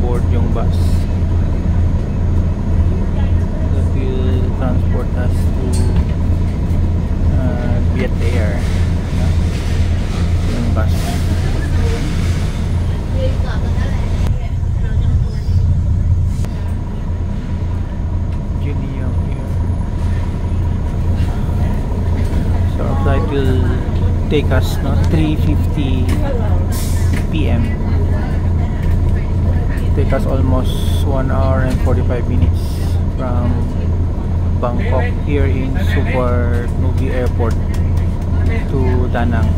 board yung bus that will transport us to Viet Air. Yung bus. So our flight will take us 3:50 p.m. Take us almost 1 hour and 45 minutes from Bangkok here in Suvarnabhumi Airport to Da Nang.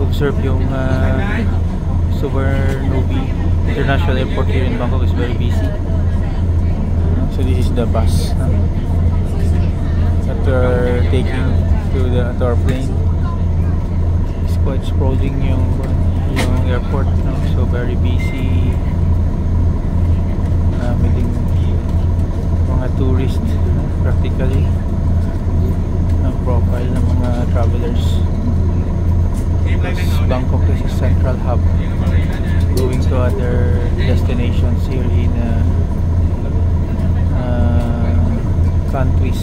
Observe yung Suvarnabhumi International Airport here in Bangkok is very busy. So this is the bus that we're taking to our plane. It's quite sprawling yung airport, so very busy. Maraming mga tourist practically ang profile ng mga travelers. Bangkok is a central hub going to other destinations here in countries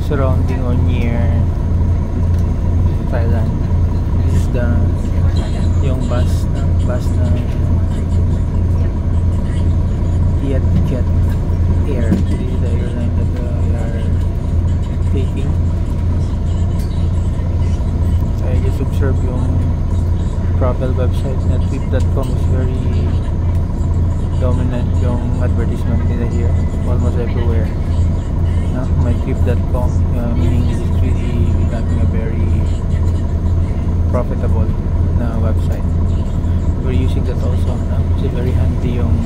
surrounding or near Thailand. This is yung bus na Vietjet Air. This is the airline that we are taking. So I just observed yung travel website na trip.com is very dominant yung advertisement nila here, almost everywhere. MyTrip.com, meaning this is really becoming a very profitable na website. We're using that also. It's very handy yung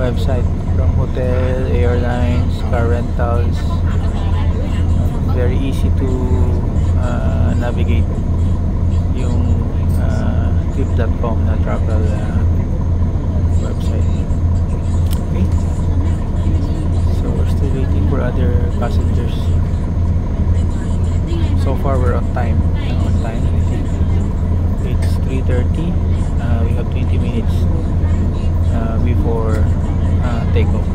website, from hotel, airlines, car rentals. Very easy to navigate yung trip.com na travel website. Okay, so we're still waiting for other passengers. So far we're on time. It's 3:30. We have 20 minutes before takeoff.